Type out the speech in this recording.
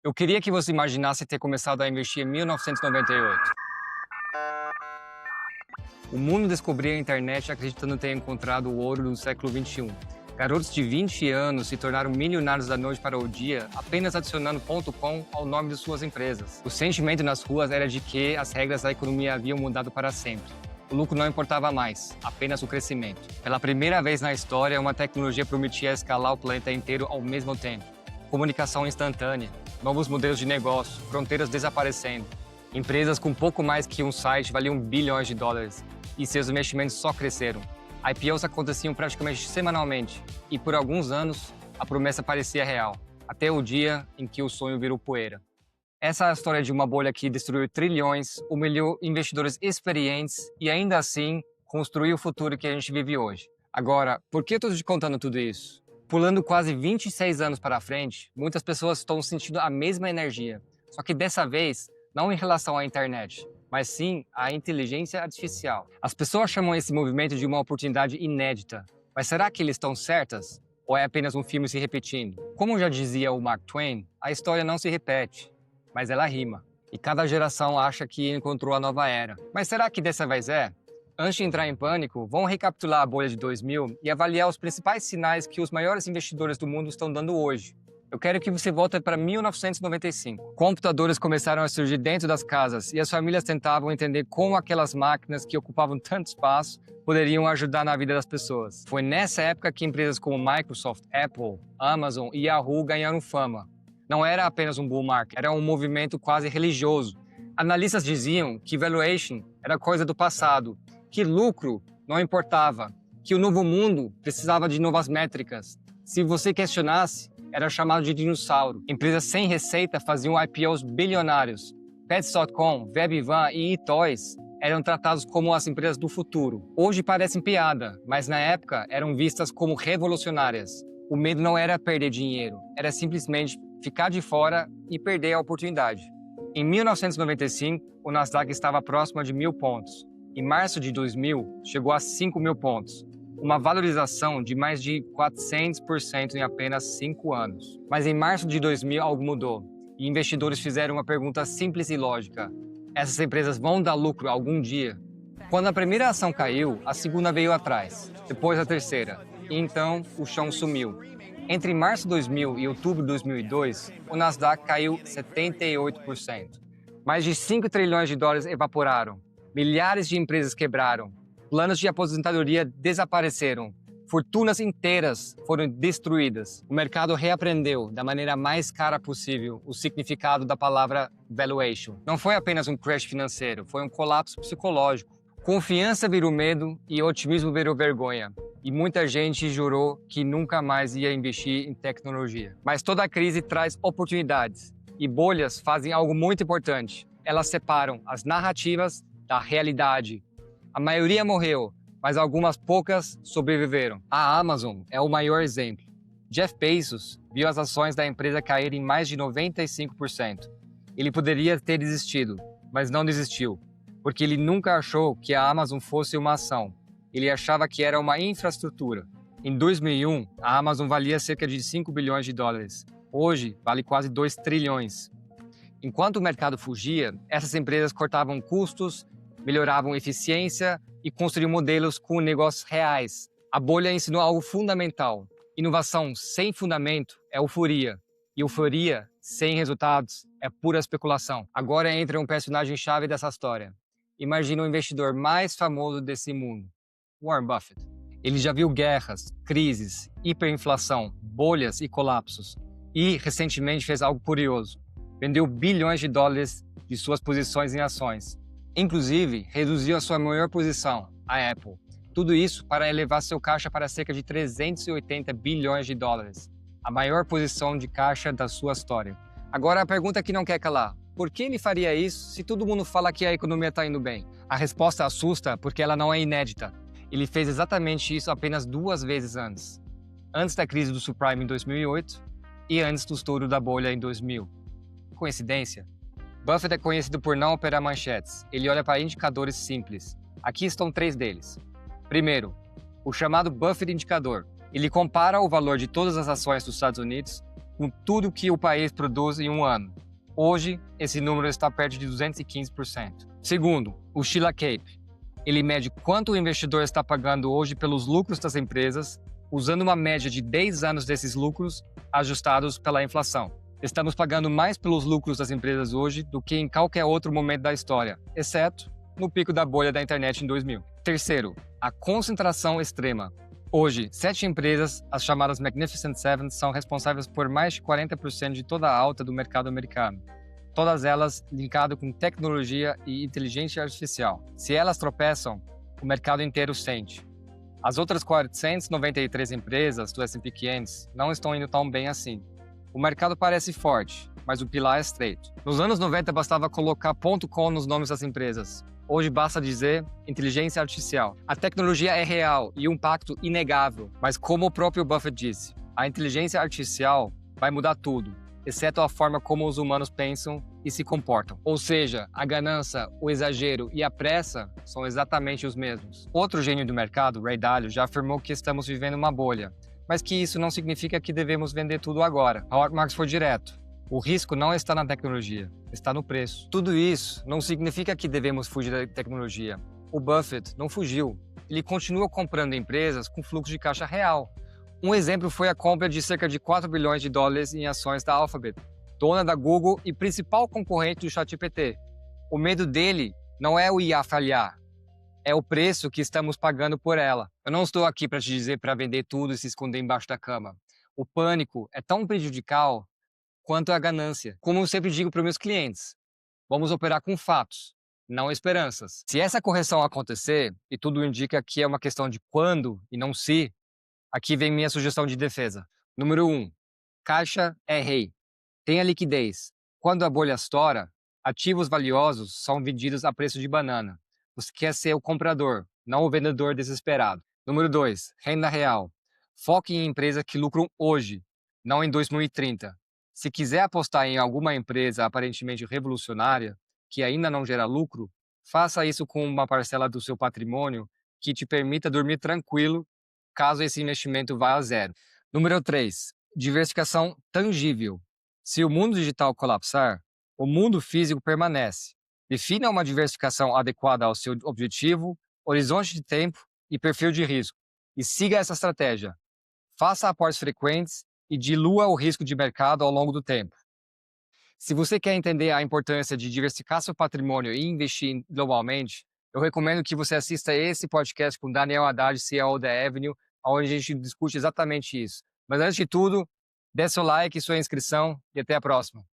Eu queria que você imaginasse ter começado a investir em 1998. O mundo descobria a internet acreditando ter encontrado o ouro do século XXI. Garotos de 20 anos se tornaram milionários da noite para o dia apenas adicionando .com ao nome de suas empresas. O sentimento nas ruas era de que as regras da economia haviam mudado para sempre. O lucro não importava mais, apenas o crescimento. Pela primeira vez na história, uma tecnologia prometia escalar o planeta inteiro ao mesmo tempo. Comunicação instantânea, novos modelos de negócio, fronteiras desaparecendo. Empresas com pouco mais que um site valiam bilhões de dólares e seus investimentos só cresceram. IPOs aconteciam praticamente semanalmente e, por alguns anos, a promessa parecia real, até o dia em que o sonho virou poeira. Essa é a história de uma bolha que destruiu trilhões, humilhou investidores experientes e, ainda assim, construiu o futuro que a gente vive hoje. Agora, por que eu estou te contando tudo isso? Pulando quase 26 anos para frente, muitas pessoas estão sentindo a mesma energia, só que dessa vez, não em relação à internet, mas sim à inteligência artificial. As pessoas chamam esse movimento de uma oportunidade inédita, mas será que eles estão certas? Ou é apenas um filme se repetindo? Como já dizia o Mark Twain, a história não se repete, mas ela rima. E cada geração acha que encontrou a nova era. Mas será que dessa vez é? Antes de entrar em pânico, vamos recapitular a bolha de 2000 e avaliar os principais sinais que os maiores investidores do mundo estão dando hoje. Eu quero que você volte para 1995. Computadores começaram a surgir dentro das casas e as famílias tentavam entender como aquelas máquinas que ocupavam tanto espaço poderiam ajudar na vida das pessoas. Foi nessa época que empresas como Microsoft, Apple, Amazon e Yahoo ganharam fama. Não era apenas um bull market, era um movimento quase religioso. Analistas diziam que valuation era coisa do passado, que lucro não importava, que o novo mundo precisava de novas métricas. Se você questionasse, era chamado de dinossauro. Empresas sem receita faziam IPOs bilionários. Pets.com, Webvan e eToys eram tratados como as empresas do futuro. Hoje parecem piada, mas na época eram vistas como revolucionárias. O medo não era perder dinheiro, era simplesmente ficar de fora e perder a oportunidade. Em 1995, o Nasdaq estava próximo de 1.000 pontos. Em março de 2000, chegou a 5.000 pontos. Uma valorização de mais de 400% em apenas 5 anos. Mas em março de 2000 algo mudou e investidores fizeram uma pergunta simples e lógica. Essas empresas vão dar lucro algum dia? Quando a primeira ação caiu, a segunda veio atrás, depois a terceira, e então o chão sumiu. Entre março de 2000 e outubro de 2002, o Nasdaq caiu 78%. Mais de 5 trilhões de dólares evaporaram, milhares de empresas quebraram, planos de aposentadoria desapareceram, fortunas inteiras foram destruídas. O mercado reaprendeu, da maneira mais cara possível, o significado da palavra valuation. Não foi apenas um crash financeiro, foi um colapso psicológico. Confiança virou medo e otimismo virou vergonha. E muita gente jurou que nunca mais ia investir em tecnologia. Mas toda crise traz oportunidades. E bolhas fazem algo muito importante. Elas separam as narrativas da realidade. A maioria morreu, mas algumas poucas sobreviveram. A Amazon é o maior exemplo. Jeff Bezos viu as ações da empresa caírem mais de 95%. Ele poderia ter desistido, mas não desistiu, porque ele nunca achou que a Amazon fosse uma ação. Ele achava que era uma infraestrutura. Em 2001, a Amazon valia cerca de 5 bilhões de dólares. Hoje, vale quase 2 trilhões. Enquanto o mercado fugia, essas empresas cortavam custos, melhoravam eficiência e construíam modelos com negócios reais. A bolha ensinou algo fundamental. Inovação sem fundamento é euforia. E euforia sem resultados é pura especulação. Agora entra um personagem-chave dessa história. Imagina o investidor mais famoso desse mundo, Warren Buffett. Ele já viu guerras, crises, hiperinflação, bolhas e colapsos. E, recentemente, fez algo curioso. Vendeu bilhões de dólares de suas posições em ações. Inclusive, reduziu a sua maior posição, a Apple. Tudo isso para elevar seu caixa para cerca de 380 bilhões de dólares. A maior posição de caixa da sua história. Agora a pergunta que não quer calar. Por que ele faria isso se todo mundo fala que a economia está indo bem? A resposta assusta porque ela não é inédita. Ele fez exatamente isso apenas 2 vezes antes. Antes da crise do subprime em 2008 e antes do estouro da bolha em 2000. Coincidência? Buffett é conhecido por não operar manchetes. Ele olha para indicadores simples. Aqui estão 3 deles. Primeiro, o chamado Buffett Indicador. Ele compara o valor de todas as ações dos Estados Unidos com tudo que o país produz em um ano. Hoje, esse número está perto de 215%. Segundo, o Shiller Cape. Ele mede quanto o investidor está pagando hoje pelos lucros das empresas, usando uma média de 10 anos desses lucros ajustados pela inflação. Estamos pagando mais pelos lucros das empresas hoje do que em qualquer outro momento da história, exceto no pico da bolha da internet em 2000. Terceiro, a concentração extrema. Hoje, 7 empresas, as chamadas Magnificent Seven, são responsáveis por mais de 40% de toda a alta do mercado americano. Todas elas linkadas com tecnologia e inteligência artificial. Se elas tropeçam, o mercado inteiro sente. As outras 493 empresas do S&P 500 não estão indo tão bem assim. O mercado parece forte, mas o pilar é estreito. Nos anos 90 bastava colocar .com nos nomes das empresas. Hoje basta dizer inteligência artificial. A tecnologia é real e um impacto inegável, mas como o próprio Buffett disse, a inteligência artificial vai mudar tudo, exceto a forma como os humanos pensam e se comportam. Ou seja, a ganância, o exagero e a pressa são exatamente os mesmos. Outro gênio do mercado, Ray Dalio, já afirmou que estamos vivendo uma bolha, mas que isso não significa que devemos vender tudo agora. Howard Marks foi direto. O risco não está na tecnologia, está no preço. Tudo isso não significa que devemos fugir da tecnologia. O Buffett não fugiu. Ele continua comprando empresas com fluxo de caixa real. Um exemplo foi a compra de cerca de 4 bilhões de dólares em ações da Alphabet, dona da Google e principal concorrente do ChatGPT. O medo dele não é o IA falhar, é o preço que estamos pagando por ela. Eu não estou aqui para te dizer para vender tudo e se esconder embaixo da cama. O pânico é tão prejudicial quanto a ganância. Como eu sempre digo para meus clientes, vamos operar com fatos, não esperanças. Se essa correção acontecer, e tudo indica que é uma questão de quando e não se, aqui vem minha sugestão de defesa. Número 1. Caixa é rei. Tenha liquidez. Quando a bolha estoura, ativos valiosos são vendidos a preço de banana. Você quer ser o comprador, não o vendedor desesperado. Número 2. Renda real. Foque em empresas que lucram hoje, não em 2030. Se quiser apostar em alguma empresa aparentemente revolucionária, que ainda não gera lucro, faça isso com uma parcela do seu patrimônio que te permita dormir tranquilo caso esse investimento vá a zero. Número 3. Diversificação tangível. Se o mundo digital colapsar, o mundo físico permanece. Defina uma diversificação adequada ao seu objetivo, horizonte de tempo e perfil de risco. E siga essa estratégia. Faça aportes frequentes e dilua o risco de mercado ao longo do tempo. Se você quer entender a importância de diversificar seu patrimônio e investir globalmente, eu recomendo que você assista esse podcast com Daniel Haddad, CEO da Avenue, onde a gente discute exatamente isso. Mas antes de tudo, dê seu like, sua inscrição e até a próxima.